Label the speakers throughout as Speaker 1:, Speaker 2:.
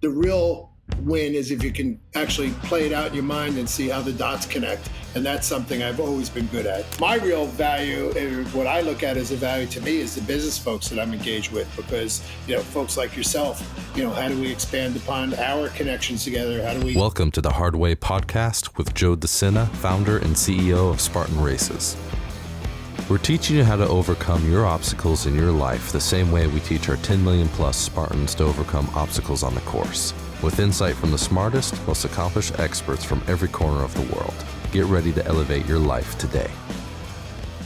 Speaker 1: The real win is if you can actually play it out in your mind and see how the dots connect. And that's something I've always been good at. My real value, what I look at as a value to me, is the business folks that I'm engaged with, because, folks like yourself, how do we expand upon our connections together? How do we...
Speaker 2: Welcome to the Hard Way podcast with Joe DeSena, founder and CEO of Spartan Races. We're teaching you how to overcome your obstacles in your life the same way we teach our 10 million plus Spartans to overcome obstacles on the course, with insight from the smartest, most accomplished experts from every corner of the world. Get ready to elevate your life today.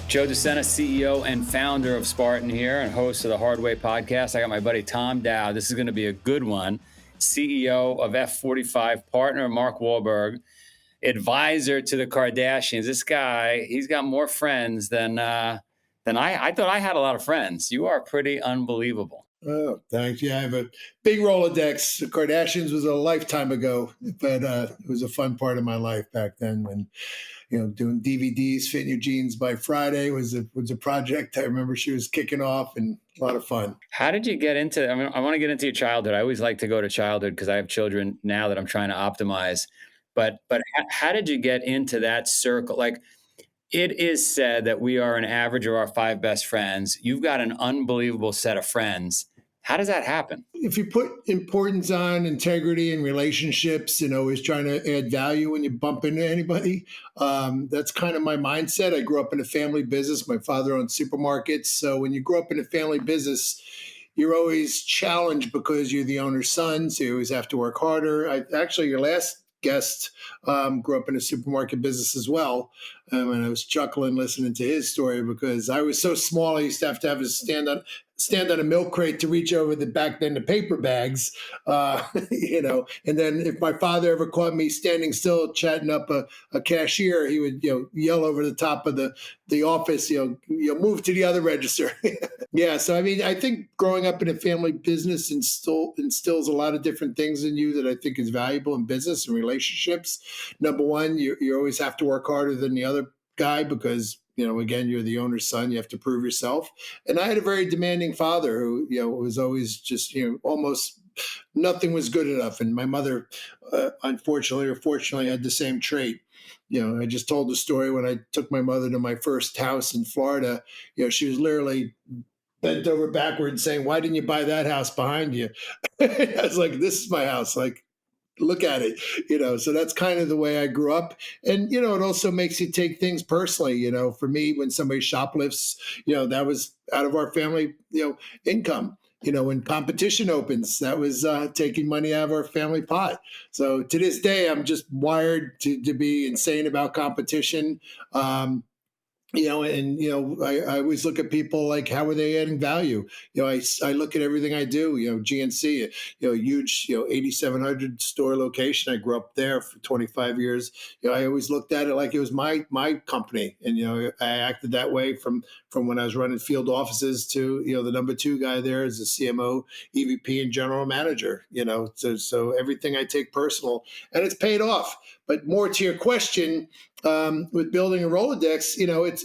Speaker 3: Joe DeSena, CEO and founder of Spartan here and host of the Hard Way podcast. I got my buddy Tom Dowd. This is going to be a good one. CEO of F45, partner Mark Wahlberg, advisor to the Kardashians. This guy, he's got more friends than I thought I had a lot of friends. You are pretty unbelievable.
Speaker 1: Oh, thanks. Yeah, I have a big Rolodex. The Kardashians was a lifetime ago, but it was a fun part of my life back then when, doing DVDs, Fit in Your Jeans by Friday was a project I remember she was kicking off, and a lot of fun.
Speaker 3: How did you get into, I want to get into your childhood. I always like to go to childhood because I have children now that I'm trying to optimize. But how did you get into that circle? Like, it is said that we are an average of our 5 best friends. You've got an unbelievable set of friends. How does that happen?
Speaker 1: If you put importance on integrity and relationships and always trying to add value when you bump into anybody, that's kind of my mindset. I grew up in a family business. My father owned supermarkets. So when you grow up in a family business, you're always challenged because you're the owner's son. So you always have to work harder. Your last guest grew up in a supermarket business as well. And I was chuckling listening to his story because I was so small. I used to have a stand on a milk crate to reach over the paper bags, and then if my father ever caught me standing still chatting up a cashier, he would, yell over the top of the office, move to the other register. Yeah. So, I think growing up in a family business instills a lot of different things in you that I think is valuable in business and relationships. Number one, you always have to work harder than the other guy because, again, you're the owner's son. You have to prove yourself. And I had a very demanding father who, was always just, almost nothing was good enough. And my mother, unfortunately or fortunately, had the same trait. I just told the story when I took my mother to my first house in Florida. She was literally bent over backwards saying, "Why didn't you buy that house behind you?" I was like, "This is my house. Like, look at it," so that's kind of the way I grew up. And, it also makes you take things personally. For me, when somebody shoplifts, that was out of our family, income. When competition opens, that was taking money out of our family pot. So to this day, I'm just wired to be insane about competition. I always look at people like, how are they adding value? I look at everything I do, GNC, a huge, 8,700 store location. I grew up there for 25 years. I always looked at it like it was my company. And, I acted that way from when I was running field offices to, the number 2 guy there as a CMO, EVP, and general manager, so everything I take personal, and it's paid off. But more to your question, with building a Rolodex,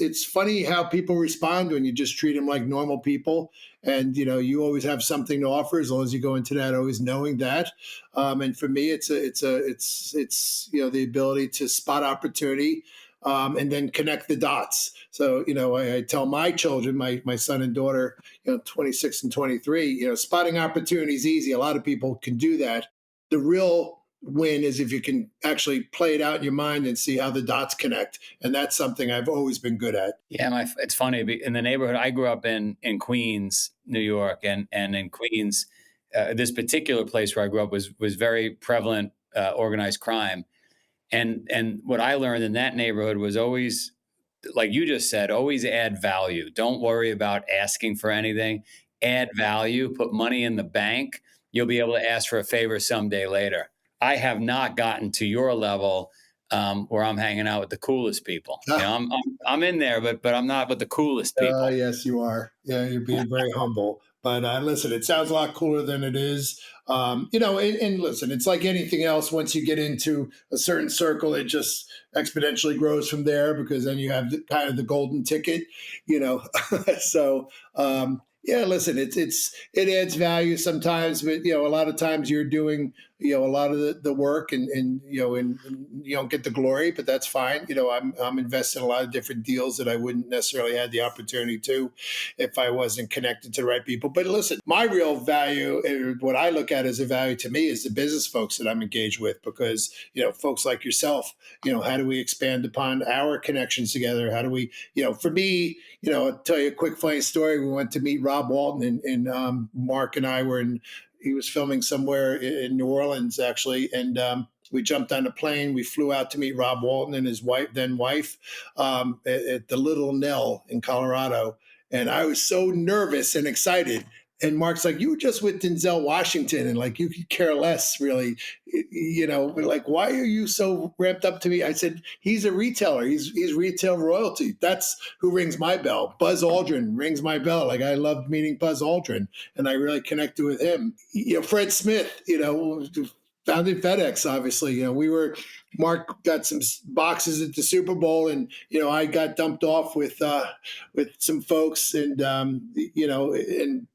Speaker 1: it's funny how people respond when you just treat them like normal people. And, you always have something to offer as long as you go into that, always knowing that. And for me, it's the ability to spot opportunity, and then connect the dots. So, I tell my children, my son and daughter, 26 and 23, spotting opportunity is easy. A lot of people can do that. The real win is if you can actually play it out in your mind and see how the dots connect. And that's something I've always been good at.
Speaker 3: Yeah, it's funny. In the neighborhood I grew up in Queens, New York, and in Queens, this particular place where I grew up was very prevalent organized crime. And what I learned in that neighborhood was always, like you just said, always add value. Don't worry about asking for anything. Add value, put money in the bank. You'll be able to ask for a favor someday later. I have not gotten to your level where I'm hanging out with the coolest people. I'm in there, but I'm not with the coolest people.
Speaker 1: Yes, you are. Yeah, you're being very humble. But listen, it sounds a lot cooler than it is. And listen, it's like anything else. Once you get into a certain circle, it just exponentially grows from there because then you have kind of the golden ticket, So Yeah, listen, it adds value sometimes, but a lot of times you're doing a lot of the work, and you don't get the glory, but that's fine. I'm invested in a lot of different deals that I wouldn't necessarily have the opportunity to if I wasn't connected to the right people. But listen, my real value, what I look at as a value to me, is the business folks that I'm engaged with, because folks like yourself, how do we expand upon our connections together? How do we, for me, I'll tell you a quick funny story. We went to meet Rob Walton, and Mark and I were in. He was filming somewhere in New Orleans, actually, and we jumped on a plane. We flew out to meet Rob Walton and his wife, at the Little Nell in Colorado. And I was so nervous and excited. And Mark's like, "You were just with Denzel Washington, and like you could care less, really, like, why are you so ramped up to me?" I said, "He's a retailer. He's retail royalty. That's who rings my bell. Buzz Aldrin rings my bell. Like, I loved meeting Buzz Aldrin, and I really connected with him. Fred Smith, founded FedEx, obviously. Mark got some boxes at the Super Bowl, and I got dumped off with some folks, and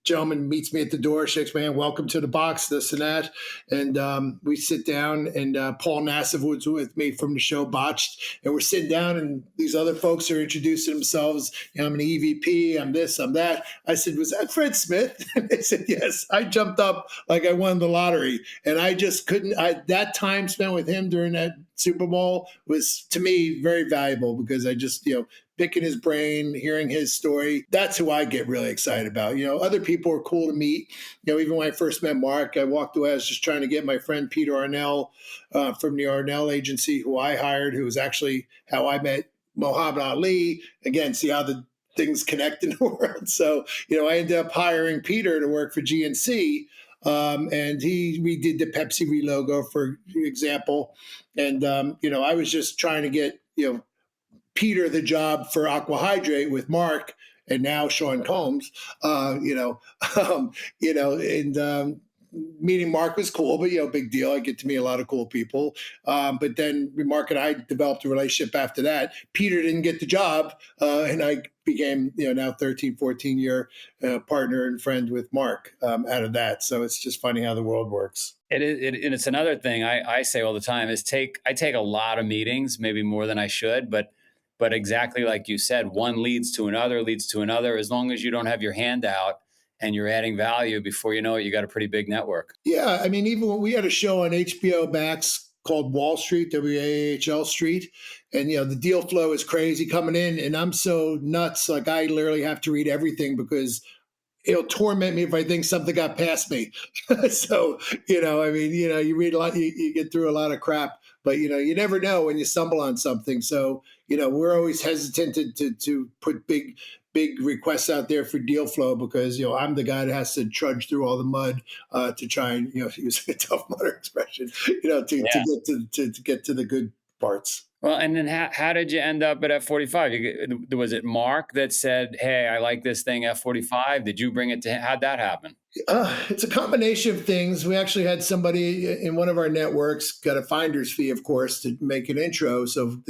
Speaker 1: gentleman meets me at the door, shakes my hand, "Welcome to the box," this and that, and we sit down, and Paul Nassif was with me from the show Botched, and we're sitting down, and these other folks are introducing themselves. I'm an EVP, I'm this, I'm that. I said, "Was that Fred Smith?" And they said, "Yes." I jumped up like I won the lottery, and I just couldn't. That time spent with him during that Super Bowl was, to me, very valuable, because I just, picking his brain, hearing his story. That's who I get really excited about. Other people are cool to meet. Even when I first met Mark, I walked away. I was just trying to get my friend Peter Arnell from the Arnell agency, who I hired, who was actually how I met Muhammad Ali. Again, see how the things connect in the world. So, I ended up hiring Peter to work for GNC. And he redid the Pepsi relogo, for example. And, I was just trying to get, Peter the job for Aqua Hydrate with Mark, and now Sean Combs, and meeting Mark was cool, but, big deal. I get to meet a lot of cool people. But then Mark and I developed a relationship after that. Peter didn't get the job, and I became, now 13, 14-year partner and friend with Mark out of that. So it's just funny how the world works.
Speaker 3: And it's another thing I say all the time is I take a lot of meetings, maybe more than I should, but exactly like you said, one leads to another. As long as you don't have your hand out and you're adding value, before you know it, you got a pretty big network.
Speaker 1: Yeah. I mean, even when we had a show on HBO Max called Wall Street, WAHL Street, and, the deal flow is crazy coming in, and I'm so nuts. Like, I literally have to read everything, because it'll torment me if I think something got past me. So, you read a lot, you get through a lot of crap, but, you never know when you stumble on something. So, we're always hesitant to put big requests out there for deal flow, because, I'm the guy that has to trudge through all the mud to try and, use a tough mudder expression, to get to the good parts.
Speaker 3: Well, and then how did you end up at F45? Was it Mark that said, "Hey, I like this thing, F45"? Did you bring it to him? How'd that happen?
Speaker 1: It's a combination of things. We actually had somebody in one of our networks got a finder's fee, of course, to make an intro. So,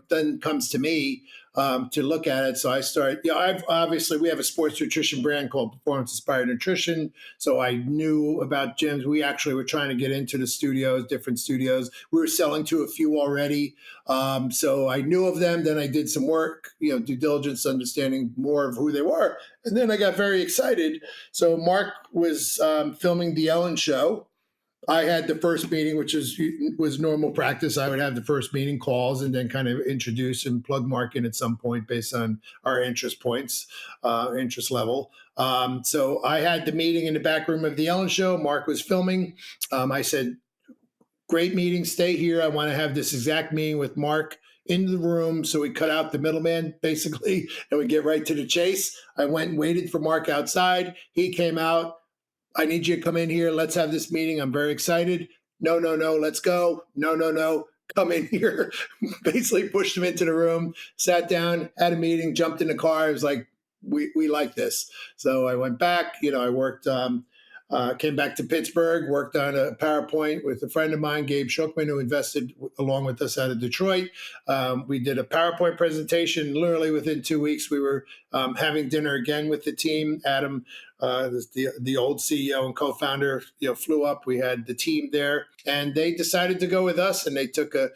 Speaker 1: then comes to me to look at it. So I start, we have a sports nutrition brand called Performance Inspired Nutrition. So I knew about gyms. We actually were trying to get into the studios, different studios. We were selling to a few already. So I knew of them. Then I did some work, due diligence, understanding more of who they were. And then I got very excited. So Mark was filming the Ellen Show. I had the first meeting, which was normal practice. I would have the first meeting calls, and then kind of introduce and plug Mark in at some point based on our interest points, interest level. So I had the meeting in the back room of the Ellen Show. Mark was filming. I said, "Great meeting. Stay here. I want to have this exact meeting with Mark in the room." So we cut out the middleman, basically, and we get right to the chase. I went and waited for Mark outside. He came out. "I need you to come in here. Let's have this meeting. I'm very excited." No, let's go. No, come in here. Basically pushed him into the room, sat down, had a meeting, jumped in the car. I was like, we like this. So I went back. I worked Came back to Pittsburgh, worked on a PowerPoint with a friend of mine, Gabe Shookman, who invested along with us out of Detroit. We did a PowerPoint presentation. Literally within 2 weeks, we were having dinner again with the team. Adam, the old CEO and co-founder, flew up. We had the team there, and they decided to go with us. And they took at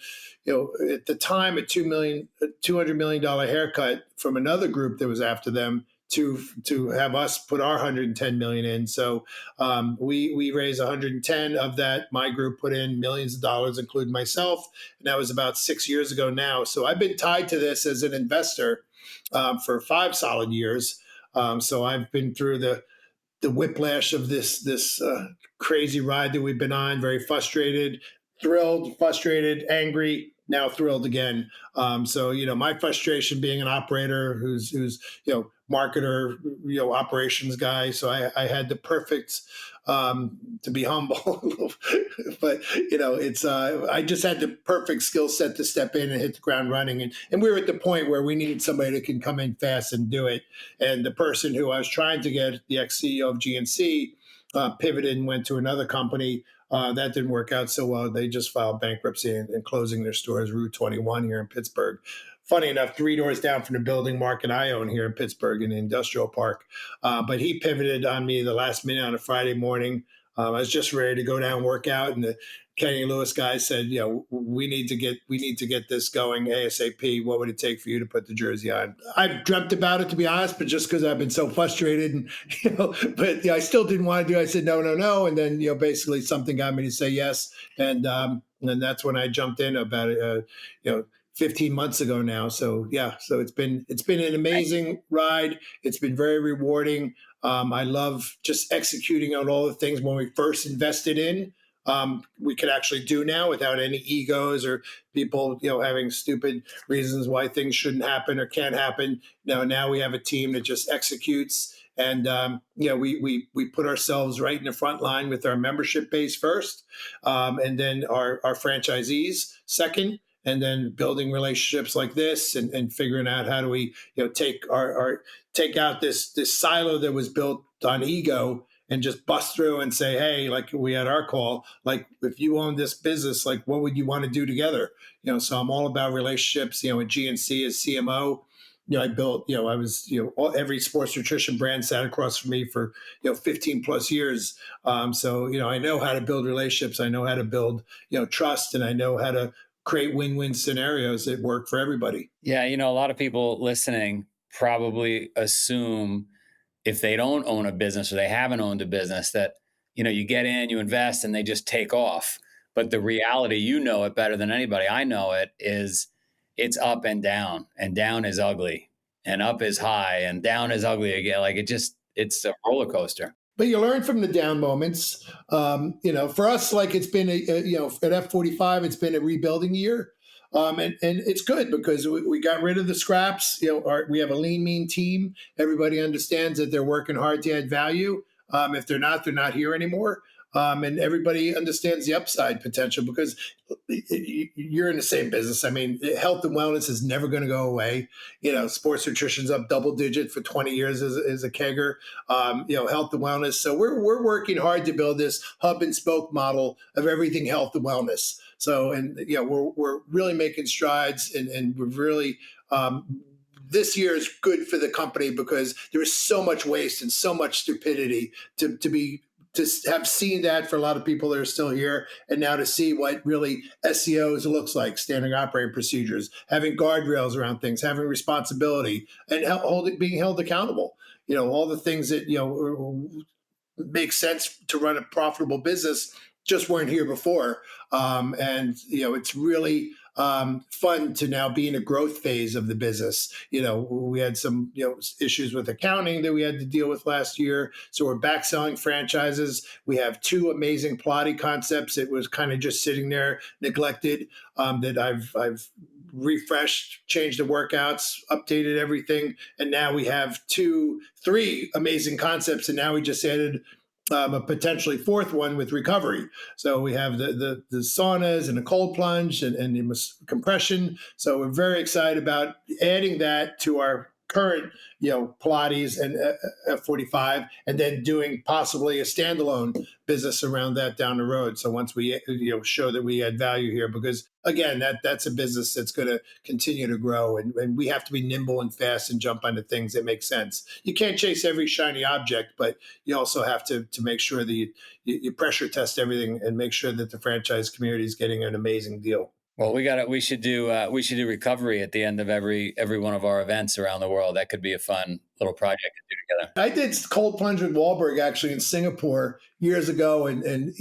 Speaker 1: the time, a $200 million haircut from another group that was after them to have us put our 110 million in. So we raised 110 of that. My group put in millions of dollars, including myself, and that was about 6 years ago now. So I've been tied to this as an investor for 5 solid years. So I've been through the whiplash of this crazy ride that we've been on. Very frustrated, thrilled, frustrated, angry. Now thrilled again. So my frustration being an operator who's marketer, operations guy. So I had the perfect, to be humble, but it's I just had the perfect skill set to step in and hit the ground running. And we were at the point where we needed somebody that can come in fast and do it. And the person who I was trying to get, the ex-CEO of GNC, pivoted and went to another company. That didn't work out so well. They just filed bankruptcy and closing their stores, Route 21 here in Pittsburgh. Funny enough, 3 doors down from the building Mark and I own here in Pittsburgh in the industrial park. But he pivoted on me the last minute on a Friday morning. I was just ready to go down and work out, and the Kenny Lewis guys said, we need to get this going ASAP. What would it take for you to put the jersey on? I've dreamt about it, to be honest, but just because I've been so frustrated, and but I still didn't want to do it. I said no, and then basically something got me to say yes, and that's when I jumped in about 15 months ago now. So so it's been an amazing ride. It's been very rewarding. I love just executing on all the things when we first invested in. We could actually do now without any egos or people, having stupid reasons why things shouldn't happen or can't happen. Now we have a team that just executes, and we put ourselves right in the front line with our membership base first, and then our franchisees second, and then building relationships like this and figuring out how do we take out this silo that was built on ego and just bust through and say, hey, like we had our call, like if you own this business, like what would you want to do together? So I'm all about relationships. At GNC as CMO, I built, I was, every sports nutrition brand sat across from me for 15 plus years. So I know how to build relationships. I know how to build trust, and I know how to create win-win scenarios that work for everybody.
Speaker 3: Yeah, a lot of people listening probably assume, if they don't own a business or they haven't owned a business, that, you get in, you invest, and they just take off. But the reality, it better than anybody, I know it, is it's up and down is ugly, and up is high, and down is ugly again. Like it's a roller coaster.
Speaker 1: But you learn from the down moments. For us, like it's been at F45, it's been a rebuilding year. And it's good because we got rid of the scraps. We have a lean, mean team. Everybody understands that they're working hard to add value. If they're not here anymore. And everybody understands the upside potential because you're in the same business. I mean, health and wellness is never going to go away. Sports nutrition's up double digit for 20 years as a kegger. Health and wellness. So we're working hard to build this hub and spoke model of everything health and wellness. So, and we're really making strides, and we're really this year is good for the company because there is so much waste and so much stupidity to have seen that for a lot of people that are still here, and now to see what really SEOs looks like, standard operating procedures, having guardrails around things, having responsibility, and being held accountable. All the things that make sense to run a profitable business just weren't here before, and it's really fun to now be in a growth phase of the business. We had some issues with accounting that we had to deal with last year, so we're back selling franchises. We have 2 amazing Pilates concepts that was kind of just sitting there neglected, that I've refreshed, changed the workouts, updated everything, and now we have 3 amazing concepts, and now we just added a potentially 4th one with recovery. So we have the saunas and the cold plunge and the compression. So we're very excited about adding that to our current, Pilates and F45, and then doing possibly a standalone business around that down the road. So once we, show that we add value here, because again, that's a business that's going to continue to grow, and we have to be nimble and fast and jump onto things that make sense. You can't chase every shiny object, but you also have to make sure that you pressure test everything and make sure that the franchise community is getting an amazing deal.
Speaker 3: Well, we should do recovery at the end of every one of our events around the world. That could be a fun little project to do together.
Speaker 1: I did cold plunge with Wahlberg actually in Singapore years ago, and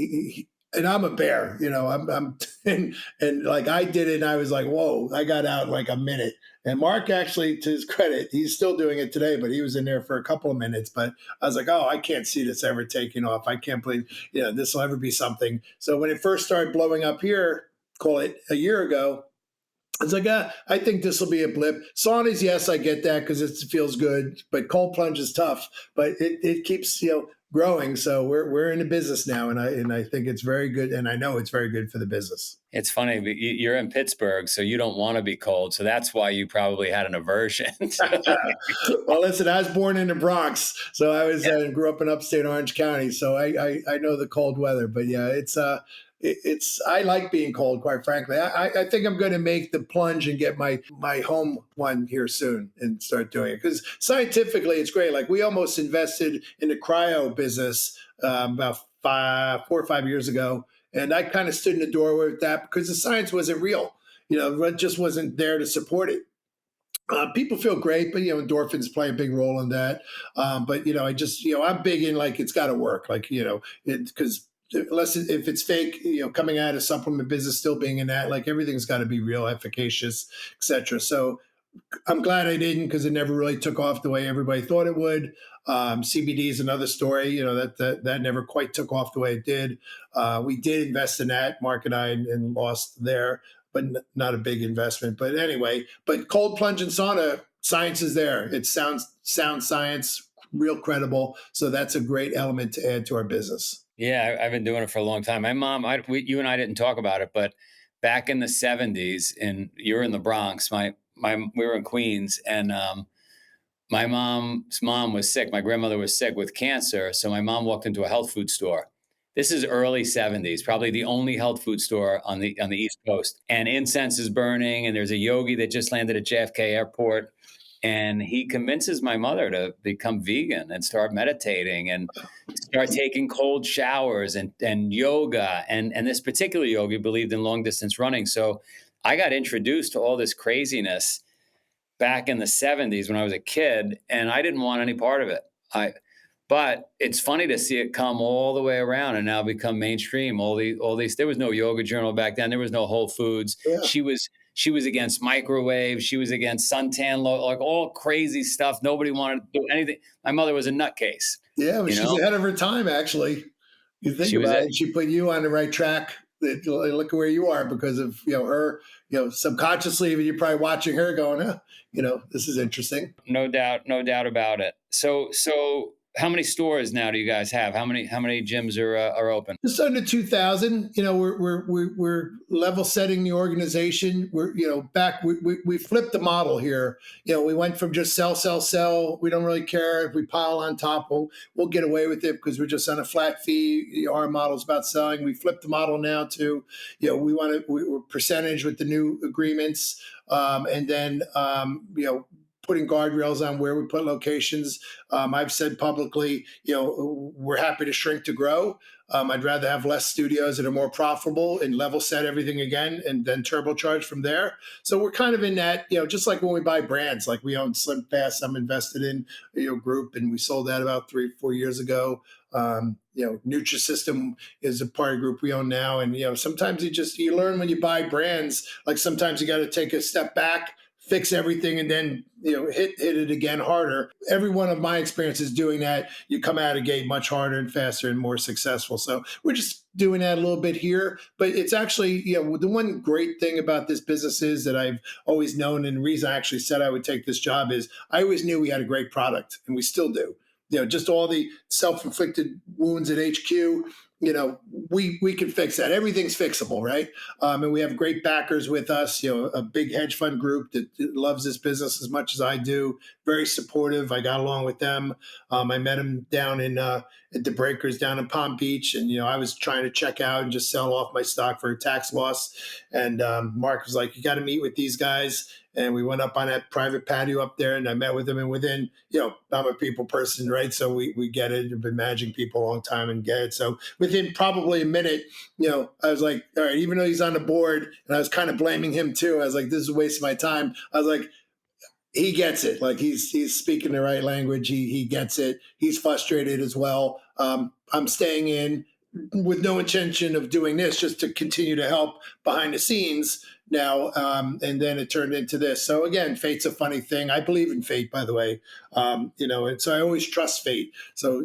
Speaker 1: I'm a bear, I'm and like I did it, and I was like, whoa, I got out in like a minute. And Mark, actually, to his credit, he's still doing it today, but he was in there for a couple of minutes. But I was like, oh, I can't see this ever taking off. I can't believe, this will ever be something. So when it first started blowing up here, call it a year ago, it's like, I think this will be a blip. Saunas, yes, I get that because it feels good, but cold plunge is tough. But it keeps growing. So we're in the business now, and I think it's very good, and I know it's very good for the business.
Speaker 3: It's funny, but you're in Pittsburgh, so you don't want to be cold. So that's why you probably had an aversion.
Speaker 1: Well, listen, I was born in the Bronx, so I was grew up in upstate Orange County, so I know the cold weather. But yeah, it's I like being cold, quite frankly. I think I'm going to make the plunge and get my home one here soon and start doing it, because scientifically it's great. Like we almost invested in the cryo business about 4 or 5 years ago, and I kind of stood in the doorway with that because the science wasn't real. It just wasn't there to support it. People feel great, but endorphins play a big role in that. But I'm big in like it's got to work, like because unless if it's fake, coming out of supplement business, still being in that, like everything's got to be real, efficacious, etc. So I'm glad I didn't, because it never really took off the way everybody thought it would. CBD is another story, that never quite took off the way it did. We did invest in that, Mark and I, and lost there, but not a big investment. But anyway, cold plunge and sauna, science is there. It sound science, real credible. So that's a great element to add to our business.
Speaker 3: Yeah, I've been doing it for a long time. My mom, you and I didn't talk about it, but back in the 70s, and you're in the Bronx, we were in Queens, and my mom's mom was sick. My grandmother was sick with cancer. So my mom walked into a health food store. This is early 70s, probably the only health food store on the East Coast. And incense is burning, and there's a yogi that just landed at JFK Airport. And he convinces my mother to become vegan and start meditating and start taking cold showers and yoga. And this particular yogi believed in long distance running. So I got introduced to all this craziness back in the 70s when I was a kid, and I didn't want any part of it. But it's funny to see it come all the way around and now become mainstream. All these. There was no Yoga Journal back then. There was no Whole Foods. Yeah. She was against microwaves. She was against suntan, like all crazy stuff. Nobody wanted to do anything. My mother was a nutcase.
Speaker 1: Yeah, but she's ahead of her time, actually. You think about it, she put you on the right track. Look at where you are because of her. Subconsciously, even you're probably watching her going, this is interesting.
Speaker 3: No doubt about it. So how many stores now do you guys have? How many gyms are open?
Speaker 1: Just under 2,000. We're level setting the organization. We're we flipped the model here. We went from just sell. We don't really care if we pile on top. We'll get away with it because we're just on a flat fee. Our model's about selling. We flipped the model now to we're percentage with the new agreements, and then putting guardrails on where we put locations. I've said publicly, we're happy to shrink to grow. I'd rather have less studios that are more profitable and level set everything again and then turbocharge from there. So we're kind of in that, just like when we buy brands, like we own Slim Fast, I'm invested in, group, and we sold that about 3-4 years ago. Nutrisystem is a part of group we own now. And, sometimes you learn when you buy brands, like sometimes you got to take a step back, fix everything, and then hit it again harder. Every one of my experiences doing that, you come out of the gate much harder and faster and more successful. So we're just doing that a little bit here. But it's actually, the one great thing about this business is that I've always known, and the reason I actually said I would take this job is I always knew we had a great product, and we still do. Just all the self-inflicted wounds at HQ, we can fix that. Everything's fixable, right? And we have great backers with us. A big hedge fund group that loves this business as much as I do. Very supportive. I got along with them. I met them down at the Breakers down in Palm Beach, and I was trying to check out and just sell off my stock for a tax loss. And Mark was like, "You got to meet with these guys." And we went up on that private patio up there, and I met with them. And within, I'm a people person, right? So we get it. I've been managing people a long time and get it. So within probably a minute, I was like, all right, even though he's on the board, and I was kind of blaming him too. I was like, this is a waste of my time. I was like, he gets it. Like he's speaking the right language. He gets it. He's frustrated as well. I'm staying in with no intention of doing this, just to continue to help behind the scenes now. And then it turned into this. So again, fate's a funny thing. I believe in fate, by the way. And so I always trust fate. So,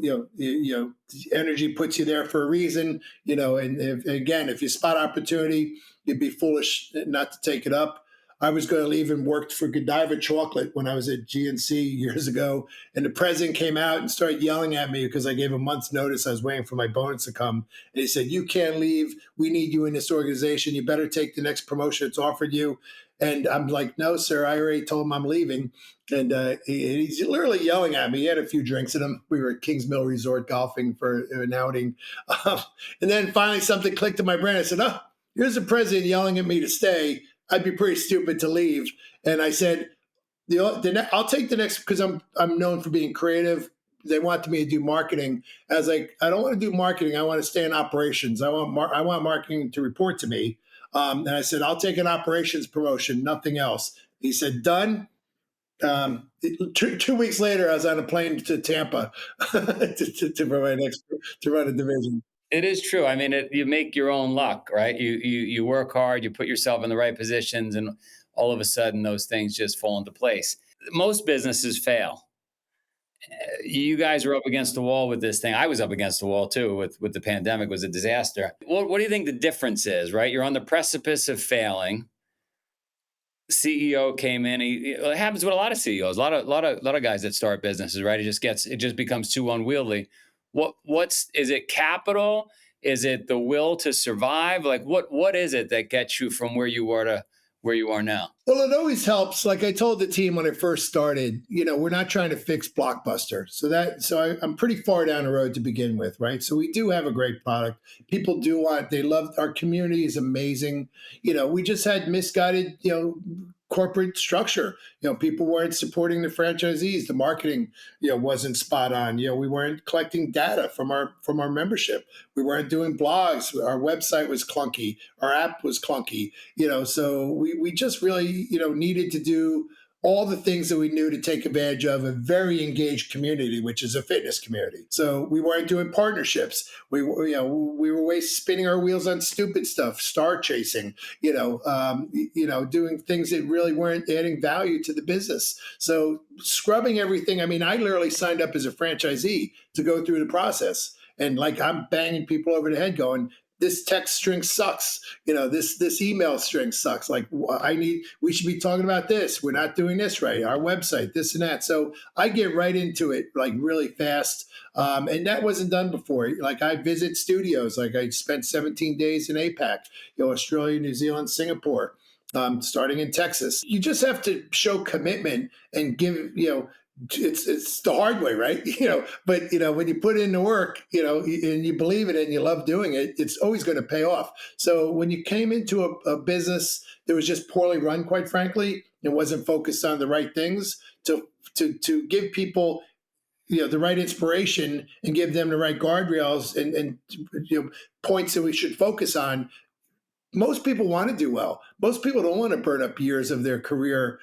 Speaker 1: energy puts you there for a reason, and if you spot opportunity, you'd be foolish not to take it up. I was going to leave and worked for Godiva Chocolate when I was at GNC years ago. And the president came out and started yelling at me because I gave a month's notice. I was waiting for my bonus to come. And he said, "You can't leave. We need you in this organization. You better take the next promotion that's offered you." And I'm like, "No, sir, I already told him I'm leaving." And he's literally yelling at me. He had a few drinks in him. We were at Kings Mill Resort golfing for an outing. And then finally something clicked in my brain. I said, "Oh, here's the president yelling at me to stay. I'd be pretty stupid to leave." And I said, "I'll take the next," because I'm known for being creative. They wanted me to do marketing. I was like, "I don't want to do marketing. I want to stay in operations. I want marketing to report to me." And I said, "I'll take an operations promotion, nothing else." He said, "Done." 2 weeks later, I was on a plane to Tampa to run a division.
Speaker 3: It is true. I mean, you make your own luck, right? You work hard, you put yourself in the right positions, and all of a sudden, those things just fall into place. Most businesses fail. You guys are up against the wall with this thing. I was up against the wall too with the pandemic. It was a disaster. What do you think the difference is? Right, you're on the precipice of failing. CEO came in. It happens with a lot of CEOs, a lot of guys that start businesses, right? It just becomes too unwieldy. Is it capital? Is it the will to survive? Like what is it that gets you from where you were to where you are now?
Speaker 1: Well, it always helps. Like I told the team when I first started, we're not trying to fix Blockbuster. I'm pretty far down the road to begin with, right? So we do have a great product. People they love our community is amazing. We just had misguided, corporate structure. People weren't supporting the franchisees. The marketing, wasn't spot on. We weren't collecting data from our membership. We weren't doing blogs. Our website was clunky. Our app was clunky. So we just really, needed to do all the things that we knew to take advantage of a very engaged community, which is a fitness community. So we weren't doing partnerships. We were spinning our wheels on stupid stuff, star chasing, doing things that really weren't adding value to the business. So scrubbing everything. I mean, I literally signed up as a franchisee to go through the process. And like, I'm banging people over the head going, this text string sucks. This email string sucks. Like we should be talking about this. We're not doing this right. Our website, this and that. So I get right into it like really fast. And that wasn't done before. Like I visit studios. Like I spent 17 days in APAC, Australia, New Zealand, Singapore, starting in Texas. You just have to show commitment and give, it's the hard way, right? But when you put in the work, and you believe it and you love doing it, it's always going to pay off. So when you came into a business that was just poorly run, quite frankly, and wasn't focused on the right things, to give people the right inspiration and give them the right guardrails and points that we should focus on. Most people want to do well. Most people don't want to burn up years of their career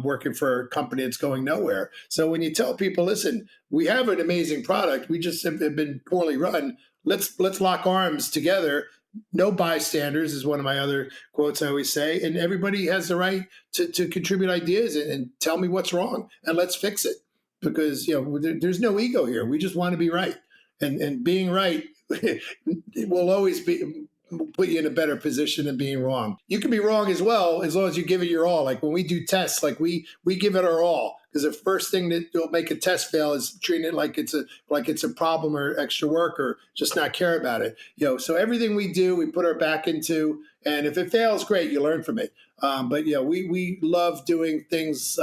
Speaker 1: working for a company that's going nowhere. So when you tell people, listen, we have an amazing product, we just have been poorly run. Let's lock arms together. No bystanders is one of my other quotes I always say. And everybody has the right to contribute ideas and tell me what's wrong, and let's fix it. Because there's no ego here. We just want to be right, and being right will always be. put you in a better position than being wrong. You can be wrong as well, as long as you give it your all. Like when we do tests, like we give it our all. Because the first thing that will make a test fail is treating it like it's a problem or extra work or just not care about it. So everything we do, we put our back into, and if it fails, great, you learn from it. But we love doing things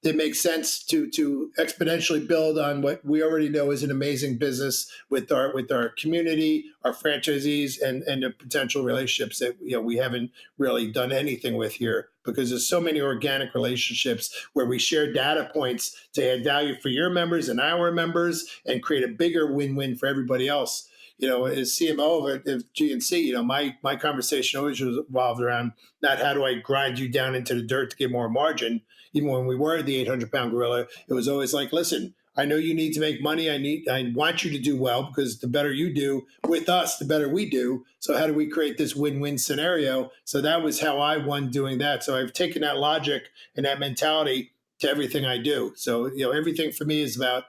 Speaker 1: that make sense to exponentially build on what we already know is an amazing business with our community, our franchisees, and the potential relationships that we haven't really done anything with here, because there's so many organic relationships where we share data points to add value for your members and our members and create a bigger win-win for everybody else. As CMO of GNC, my conversation always revolved around not how do I grind you down into the dirt to get more margin. Even when we were the 800-pound gorilla, it was always like, listen, I know you need to make money. I want you to do well, because the better you do with us, the better we do. So how do we create this win-win scenario? So that was how I won doing that. So I've taken that logic and that mentality to everything I do. So, everything for me is about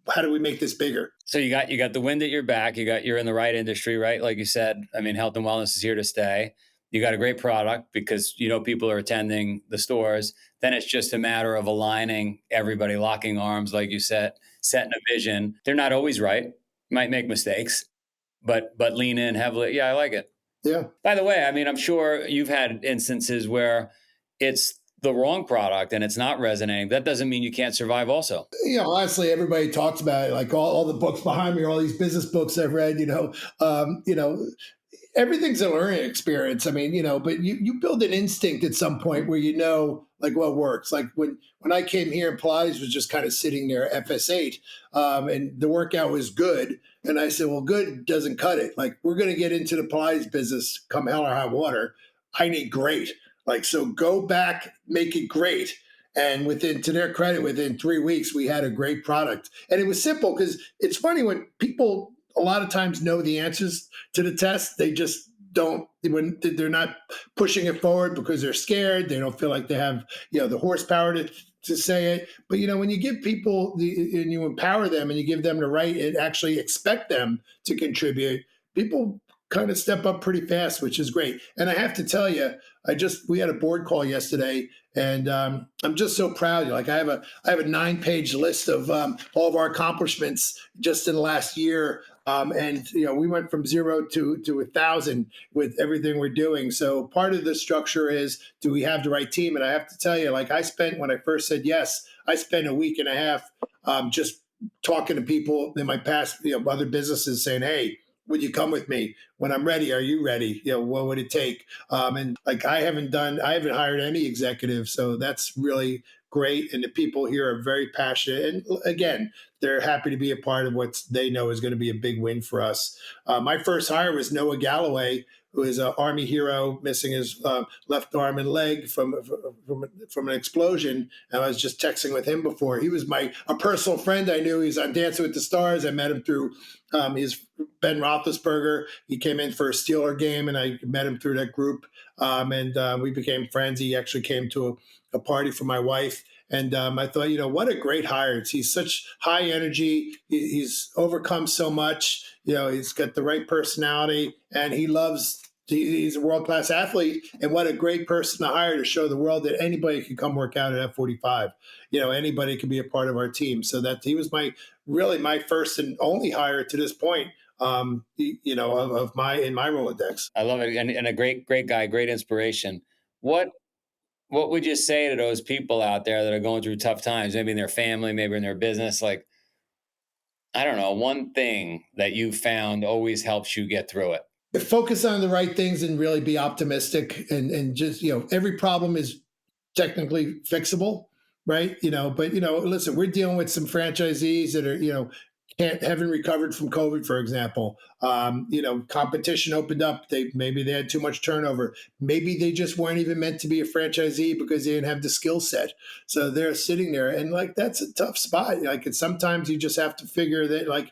Speaker 1: how do we make this bigger?
Speaker 3: So you got the wind at your back. You're in the right industry, right? Like you said, I mean, health and wellness is here to stay. You got a great product because people are attending the stores. Then it's just a matter of aligning everybody, locking arms, like you said, setting a vision. They're not always right. Might make mistakes, but lean in heavily. Yeah, I like it.
Speaker 1: Yeah.
Speaker 3: By the way, I mean, I'm sure you've had instances where it's the wrong product and it's not resonating. That doesn't mean you can't survive also.
Speaker 1: Honestly, everybody talks about it, like all the books behind me, all these business books I've read, everything's a learning experience. I mean, but you build an instinct at some point where like what works. Like when I came here, Pilates was just kind of sitting there, FS8, and the workout was good. And I said, well, good doesn't cut it. Like, we're going to get into the Pilates business come hell or high water. I need great. Like, so go back, make it great. And to their credit, within 3 weeks, we had a great product. And it was simple, because it's funny when people a lot of times know the answers to the test, they just don't, when they're not pushing it forward because they're scared. They don't feel like they have, the horsepower to say it. But, when you give people and you empower them and you give them the right and actually expect them to contribute, people kind of step up pretty fast, which is great. And I have to tell you, we had a board call yesterday, and I'm just so proud. Like, I have a 9-page list of all of our accomplishments just in the last year. And we went from 0 to 1,000 with everything we're doing. So part of the structure is, do we have the right team? And I have to tell you, like, when I first said yes, I spent a week and a half just talking to people in my past, other businesses, saying, hey, would you come with me when I'm ready? Are you ready? What would it take? And like, I haven't hired any executive. So that's really great. And the people here are very passionate. And again, they're happy to be a part of what they know is going to be a big win for us. My first hire was Noah Galloway, who is an Army hero, missing his left arm and leg from an explosion. And I was just texting with him before. He was a personal friend. I knew he was on Dancing with the Stars. I met him through his Ben Roethlisberger. He came in for a Steeler game, and I met him through that group. And we became friends. He actually came to a party for my wife. And I thought, what a great hire. He's such high energy. He's overcome so much. He's got the right personality, and he's a world-class athlete. And what a great person to hire to show the world that anybody can come work out at F45. Anybody can be a part of our team. So that he was my first and only hire to this point, in my Rolodex.
Speaker 3: I love it. And a great guy, great inspiration. What would you say to those people out there that are going through tough times, maybe in their family, maybe in their business? Like, I don't know, one thing that you found always helps you get through it.
Speaker 1: Focus on the right things and really be optimistic, and just, every problem is technically fixable, right? But, listen, we're dealing with some franchisees that are, haven't recovered from COVID, for example. Competition opened up. Maybe they had too much turnover. Maybe they just weren't even meant to be a franchisee because they didn't have the skill set. So they're sitting there, and like, that's a tough spot. Like, sometimes you just have to figure that, like,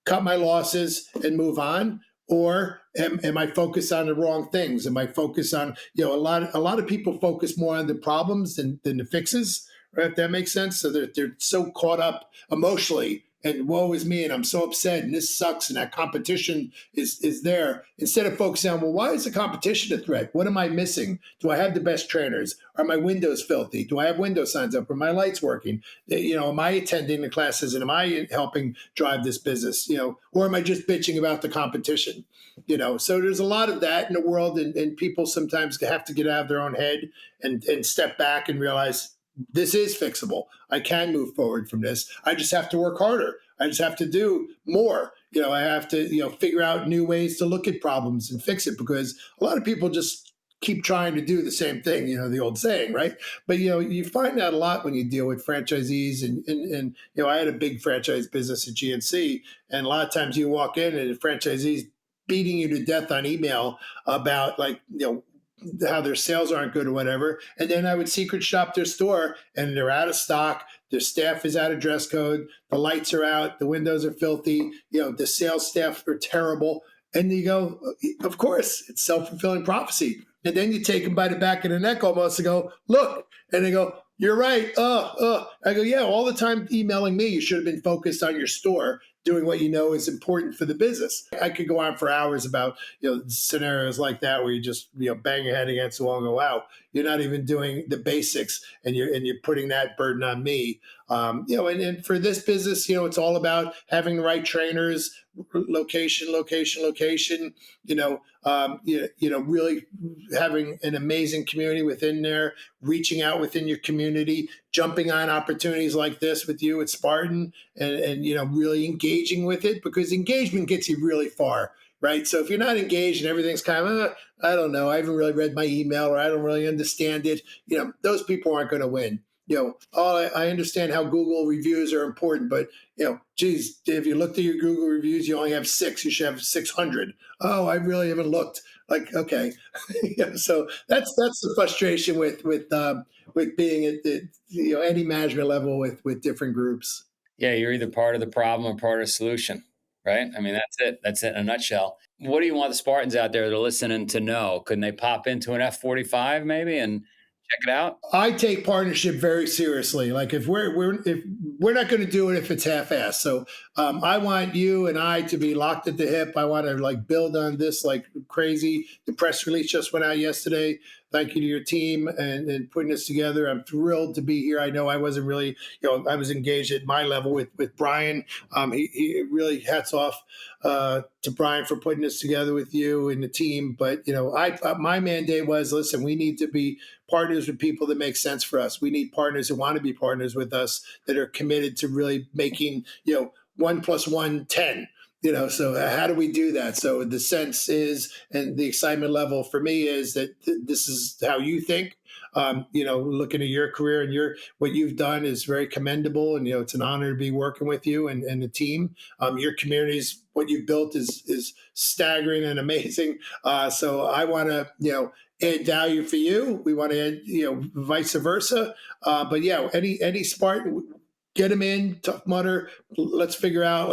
Speaker 1: cut my losses and move on. Or am I focused on the wrong things? Am I focused on, a lot of people focus more on the problems than the fixes, right? If that makes sense. So they're so caught up emotionally and woe is me, and I'm so upset, and this sucks, and that competition is there. Instead of focusing on, well, why is the competition a threat? What am I missing? Do I have the best trainers? Are my windows filthy? Do I have window signs up? Are my lights working? Am I attending the classes, and am I helping drive this business? Or am I just bitching about the competition? So there's a lot of that in the world, and people sometimes have to get out of their own head and step back and realize this is fixable. I can move forward from this. I just have to work harder. I just have to do more. I have to, figure out new ways to look at problems and fix it, because a lot of people just keep trying to do the same thing, the old saying, right? But, you find that a lot when you deal with franchisees and I had a big franchise business at GNC, and a lot of times you walk in and the franchisees beating you to death on email about how their sales aren't good or whatever. And then I would secret shop their store, and they're out of stock. Their staff is out of dress code. The lights are out. The windows are filthy. The sales staff are terrible. And you go, of course, it's self-fulfilling prophecy. And then you take them by the back of the neck almost and go, look. And they go, you're right. I go, yeah, all the time emailing me, you should have been focused on your store, doing what is important for the business. I could go on for hours about scenarios like that where you just bang your head against the wall and go, wow, you're not even doing the basics, and you're putting that burden on me. And for this business, it's all about having the right trainers, location. Really having an amazing community within there, reaching out within your community, jumping on opportunities like this with you at Spartan, and really engaging with it, because engagement gets you really far, right? So if you're not engaged and everything's kind of, I don't know, I haven't really read my email, or I don't really understand it, those people aren't going to win. I understand how Google reviews are important, but geez, if you looked at your Google reviews, you only have 6. You should have 600. Oh, I really haven't looked. Like, okay, so that's the frustration with being at any management level with different groups.
Speaker 3: Yeah, you're either part of the problem or part of the solution, right? I mean, that's it. That's it in a nutshell. What do you want the Spartans out there that are listening to know? Couldn't they pop into an F45 maybe and check it out?
Speaker 1: I take partnership very seriously. Like if we're not going to do it if it's half-assed. So I want you and I to be locked at the hip. I want to build on this like crazy. The press release just went out yesterday. Thank you to your team and putting this together. I'm thrilled to be here. I know I wasn't really, I was engaged at my level with Brian. He really hats off to Brian for putting this together with you and the team. But, my mandate was, listen, we need to be partners with people that make sense for us. We need partners who want to be partners with us, that are committed to really making, 1 + 1 = 10. So how do we do that? So the sense is, and the excitement level for me is that this is how you think. Looking at your career and what you've done is very commendable, and it's an honor to be working with you and the team. Your communities, what you've built is staggering and amazing. So I want to add value for you. We want to add vice versa. But yeah, any Spartan. Get them in, Tough Mudder. Let's figure out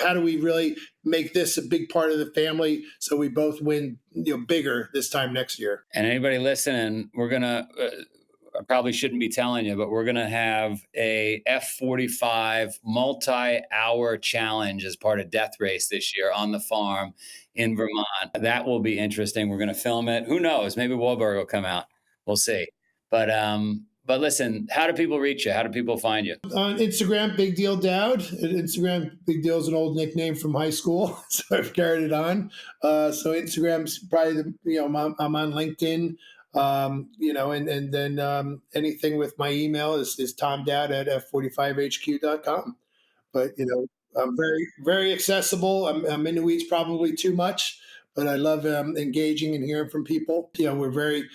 Speaker 1: how do we really make this a big part of the family so we both win bigger this time next year.
Speaker 3: And anybody listening, we're gonna I probably shouldn't be telling you, but we're gonna have a F45 multi-hour challenge as part of Death Race this year on the farm in Vermont. That will be interesting. We're gonna film it. Who knows? Maybe Wahlberg will come out. We'll see. But listen, how do people reach you? How do people find you?
Speaker 1: On Instagram, Big Deal Dowd. Instagram, Big Deal is an old nickname from high school, so I've carried it on. So Instagram's probably I'm on LinkedIn, and then anything with my email is tomdowd@f45hq.com. But I'm very, very accessible. I'm in the weeds probably too much, but I love engaging and hearing from people. We're very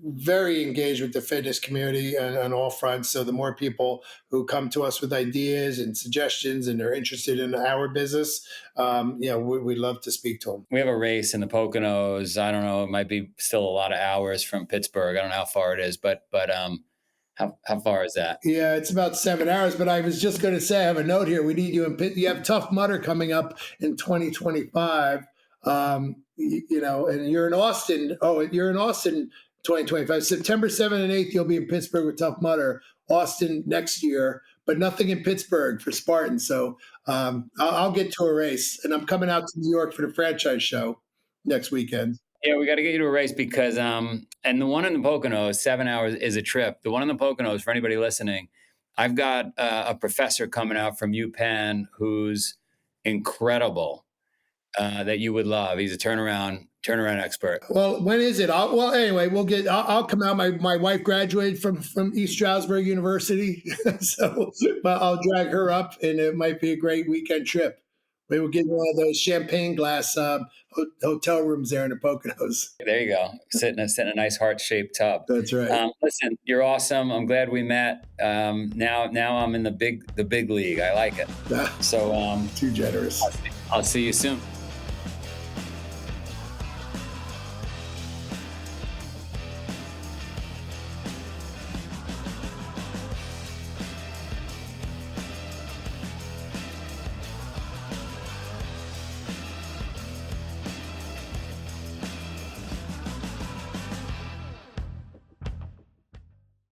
Speaker 1: very engaged with the fitness community on all fronts. So the more people who come to us with ideas and suggestions and are interested in our business, we'd love to speak to them.
Speaker 3: We have a race in the Poconos. I don't know. It might be still a lot of hours from Pittsburgh. I don't know how far it is, but how far is that?
Speaker 1: Yeah, it's about 7 hours. But I was just going to say, I have a note here. We need you in Pitt. You have Tough Mudder coming up in 2025. And you're in Austin. Oh, you're in Austin 2025. September 7th and 8th, you'll be in Pittsburgh with Tough Mudder. Austin next year. but nothing in Pittsburgh for Spartan. So I'll get to a race, and I'm coming out to New York for the franchise show next weekend.
Speaker 3: Yeah, we got to get you to a race because, and the one in the Poconos, 7 hours is a trip. The one in the Poconos, for anybody listening, I've got a professor coming out from UPenn who's incredible, that you would love. He's a turnaround expert.
Speaker 1: Well, when is it? Anyway, I'll come out. My wife graduated from East Stroudsburg University, so but I'll drag her up, and it might be a great weekend trip. We will get one of those champagne glass hotel rooms there in the Poconos.
Speaker 3: There you go. Sit in a nice heart-shaped tub.
Speaker 1: That's right.
Speaker 3: Listen, you're awesome. I'm glad we met. Now I'm in the big league. I like it. So
Speaker 1: too generous.
Speaker 3: I'll see you soon.